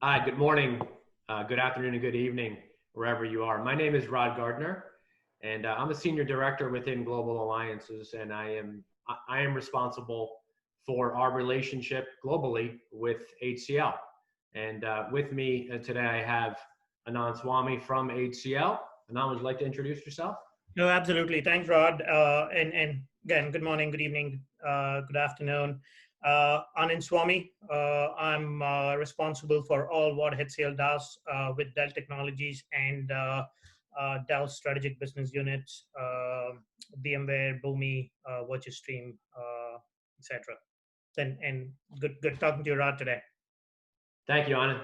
Hi, good morning, good afternoon, and good evening, wherever you are. My name is Rod Gardner, and I'm a senior director within Global Alliances, and I am responsible for our relationship globally with HCL. And with me today, I have Anand Swamy from HCL. Anand, would you like to introduce yourself? No, absolutely. Thanks, Rod. And again, good morning, good evening, good afternoon. Anand Swamy. I'm responsible for all what HCL does with Dell Technologies and Dell Strategic Business Units, VMware, Boomi, Virtustream, etc. And good talking to you, Rod, today. Thank you, Anand.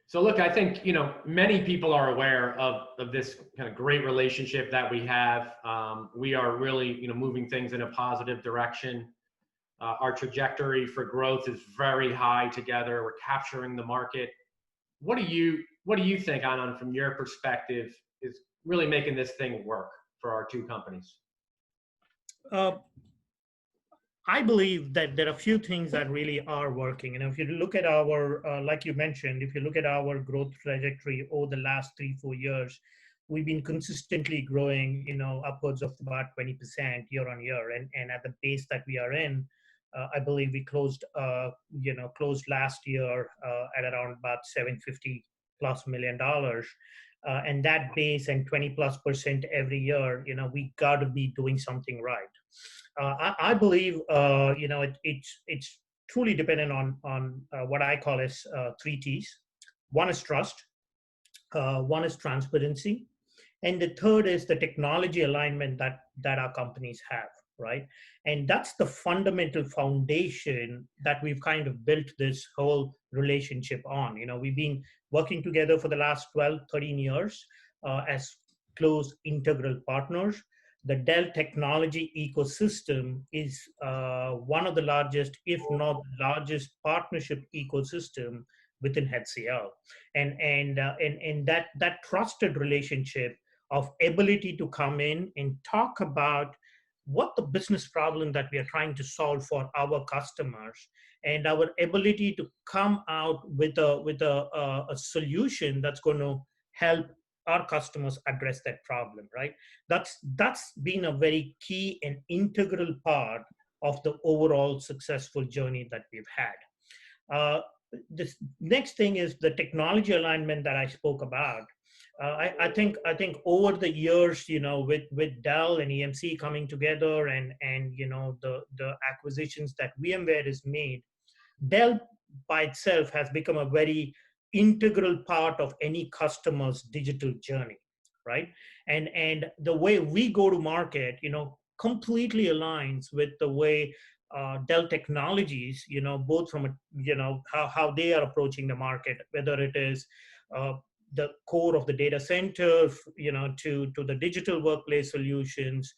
So look, I think, many people are aware of this kind of great relationship that we have. We are really, moving things in a positive direction. Our trajectory for growth is very high together. We're capturing the market. What do you think, Anand, from your perspective, is really making this thing work for our two companies? Uh, I believe that there are a few things that really are working. And if you look at our, like you mentioned, if you look at our growth trajectory over the last 3-4 years, we've been consistently growing, upwards of about 20% year on year. And at the pace that we are in, I believe we closed last year at around about $750+ million. And that base and 20+% every year, we got to be doing something right. I believe it's truly dependent on what I call as three T's. One is trust, one is transparency, and the third is the technology alignment that our companies have, right? And that's the fundamental foundation that we've kind of built this whole relationship on. We've been working together for the last 12, 13 years as close integral partners. The Dell technology ecosystem is one of the largest, if not the largest, partnership ecosystem within HCL, and that trusted relationship of ability to come in and talk about what the business problem that we are trying to solve for our customers, and our ability to come out with a solution that's going to help our customers address that problem, right? That's been a very key and integral part of the overall successful journey that we've had. This next thing is the technology alignment that I spoke about. I think over the years, with Dell and EMC coming together, and the acquisitions that VMware has made, Dell by itself has become a very integral part of any customer's digital journey, right? And the way we go to market, completely aligns with the way Dell Technologies, both from how they are approaching the market, whether it is the core of the data center, to the digital workplace solutions,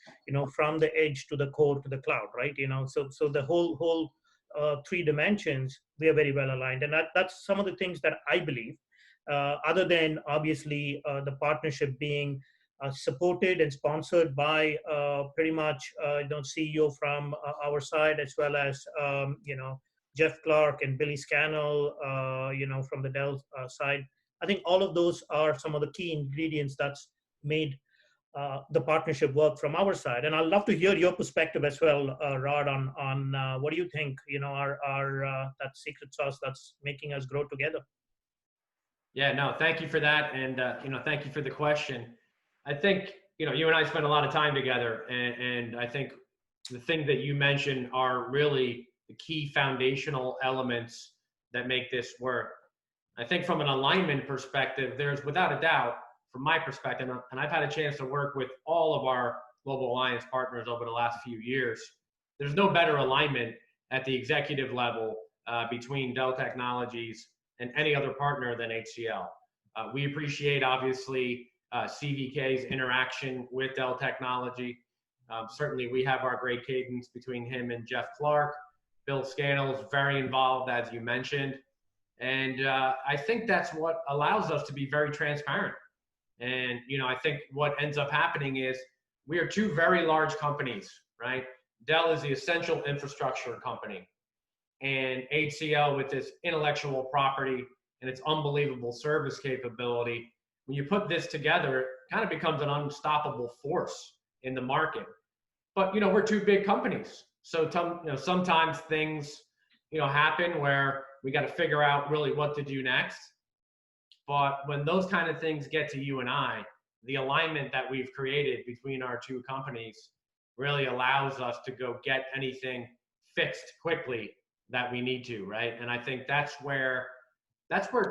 from the edge to the core to the cloud, right? So the whole three dimensions, we are very well aligned, and that's some of the things that I believe. Other than obviously the partnership being supported and sponsored by pretty much CEO from our side, as well as Jeff Clark and Billy Scannell, from the Dell side. I think all of those are some of the key ingredients that's made the partnership work from our side. And I'd love to hear your perspective as well, Rod, on what do you think, our that secret sauce that's making us grow together. Yeah, no, thank you for that, and thank you for the question. I think you and I spent a lot of time together, and I think the things that you mentioned are really the key foundational elements that make this work. I think from an alignment perspective, there's without a doubt, from my perspective, and I've had a chance to work with all of our global alliance partners over the last few years, there's no better alignment at the executive level between Dell Technologies and any other partner than HCL. We appreciate, obviously, CVK's interaction with Dell Technology. Certainly, we have our great cadence between him and Jeff Clark. Bill Scannell is very involved, as you mentioned. And I think that's what allows us to be very transparent. And, I think what ends up happening is we are two very large companies, right? Dell is the essential infrastructure company, and HCL with this intellectual property and its unbelievable service capability, when you put this together, it kind of becomes an unstoppable force in the market. But we're two big companies, so sometimes things happen where we got to figure out really what to do next. But when those kind of things get to you and I, the alignment that we've created between our two companies really allows us to go get anything fixed quickly that we need to, right? And I think that's where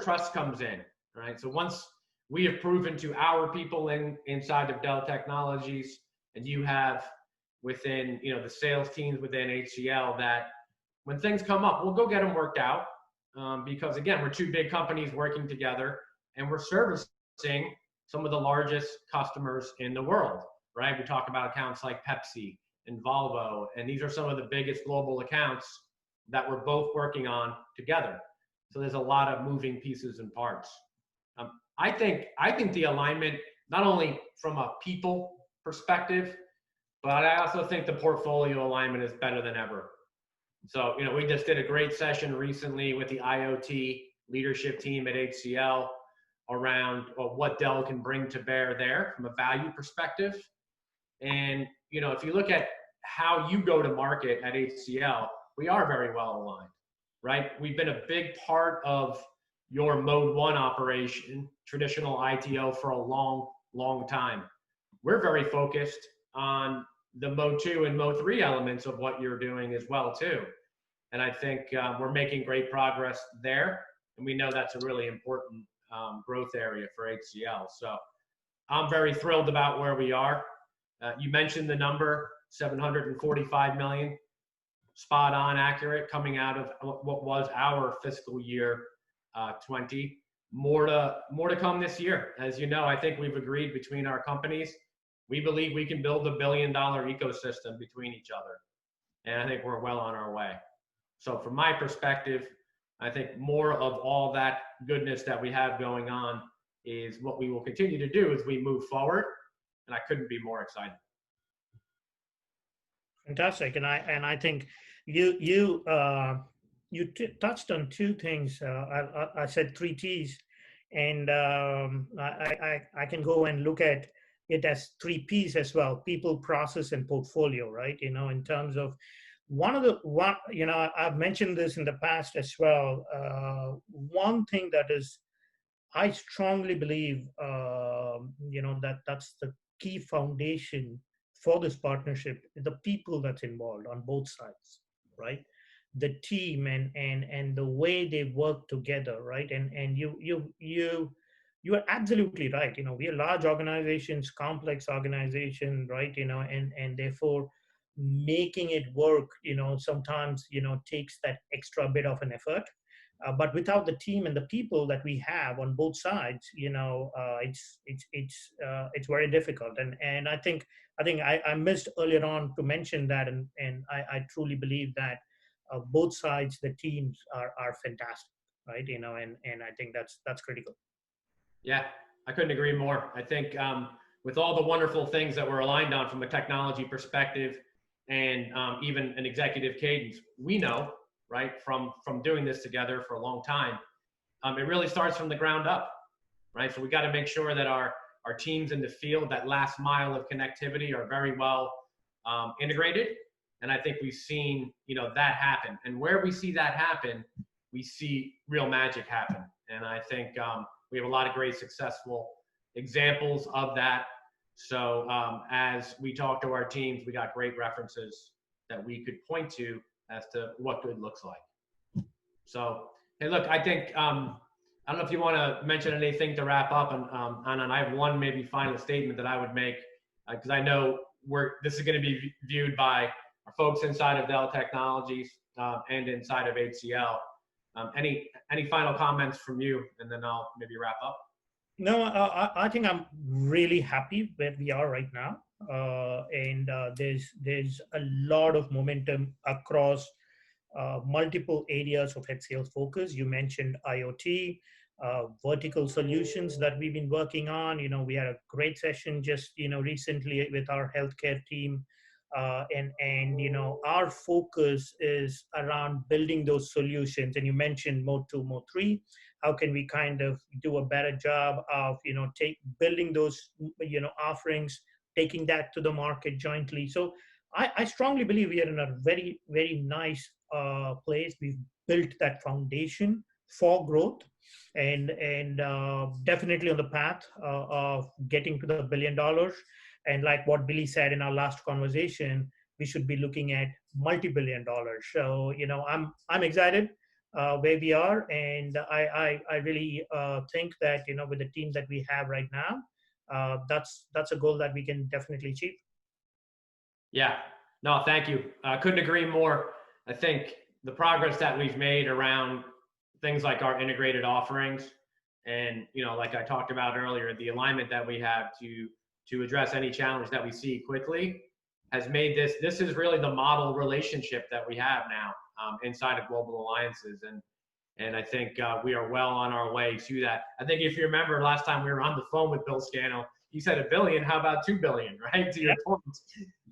trust comes in, right? So once we have proven to our people inside of Dell Technologies, and you have within the sales teams within HCL, that when things come up, we'll go get them worked out, because again, we're two big companies working together, and we're servicing some of the largest customers in the world, right? We talk about accounts like Pepsi and Volvo, and these are some of the biggest global accounts that we're both working on together. So there's a lot of moving pieces and parts. I think the alignment, not only from a people perspective, but I also think the portfolio alignment is better than ever. So, we just did a great session recently with the IoT leadership team at HCL around what Dell can bring to bear there from a value perspective. And, if you look at how you go to market at HCL, we are very well aligned, right? We've been a big part of your Mode 1 operation, traditional ITO, for a long, long time. We're very focused on the Mode 2 and Mode 3 elements of what you're doing as well, too. And I think we're making great progress there. And we know that's a really important growth area for HCL. So I'm very thrilled about where we are. You mentioned the number, $745 million, spot on accurate, coming out of what was our fiscal year 20. More to come this year. As you know, I think we've agreed between our companies, we believe we can build $1 billion ecosystem between each other. And I think we're well on our way. So from my perspective, I think more of all that goodness that we have going on is what we will continue to do as we move forward. And I couldn't be more excited. Fantastic. And I think you touched on two things. I said three T's, and I can go and look at it as three P's as well: people, process, and portfolio. Right? In terms of I've mentioned this in the past as well. One thing that is, I strongly believe, that's the key foundation for this partnership, the people that's involved on both sides, right? The team and the way they work together, right? And you are absolutely right. We are large organizations, complex organization, right? And therefore making it work, sometimes, takes that extra bit of an effort. But without the team and the people that we have on both sides, it's very difficult. And I think I missed earlier on to mention that, and I truly believe that both sides, the teams are fantastic, right? And I think that's critical. Yeah, I couldn't agree more. I think with all the wonderful things that we're aligned on from a technology perspective and even an executive cadence, we know, right, from doing this together for a long time, it really starts from the ground up, right? So we got to make sure that our teams in the field, that last mile of connectivity, are very well integrated. And I think we've seen, that happen. And where we see that happen, we see real magic happen. And I think we have a lot of great successful examples of that. So as we talk to our teams, we got great references that we could point to as to what good looks like. So, hey, look, I think, I don't know if you want to mention anything to wrap up, and Anand, I have one maybe final statement that I would make, because I know this is going to be viewed by our folks inside of Dell Technologies and inside of HCL. Any final comments from you, and then I'll maybe wrap up? No, I think I'm really happy where we are right now, and there's a lot of momentum across multiple areas of HCL's focus. You mentioned IoT, vertical solutions that we've been working on. We had a great session just recently with our healthcare team And our focus is around building those solutions. And you mentioned mode 2, mode 3. How can we kind of do a better job of take building those offerings, taking that to the market jointly? So I strongly believe we are in a very, very nice place. We've built that foundation for growth, and definitely on the path of getting to the $1 billion. And like what Billy said in our last conversation, we should be looking at multi-billion dollars. So I'm excited where we are, and I really think that with the team that we have right now, that's a goal that we can definitely achieve. Yeah, no, thank you. I couldn't agree more. I think the progress that we've made around things like our integrated offerings and, like I talked about earlier, the alignment that we have to address any challenge that we see quickly has made this is really the model relationship that we have now inside of Global Alliances. And I think we are well on our way to that. I think if you remember last time we were on the phone with Bill Scannell, he said $1 billion, how about $2 billion, right? To your point.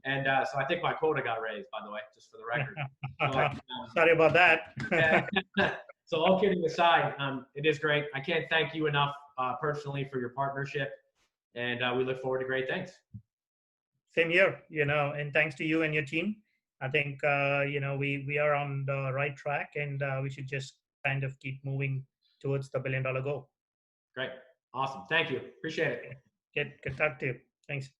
And so I think my quota got raised, by the way, just for the record. But, sorry about that. So all kidding aside, it is great. I can't thank you enough personally for your partnership, and we look forward to great things. Same here, and thanks to you and your team. I think we are on the right track, and we should just kind of keep moving towards the $1 billion goal. Great, awesome, thank you, appreciate it. Good talk to you. Thanks.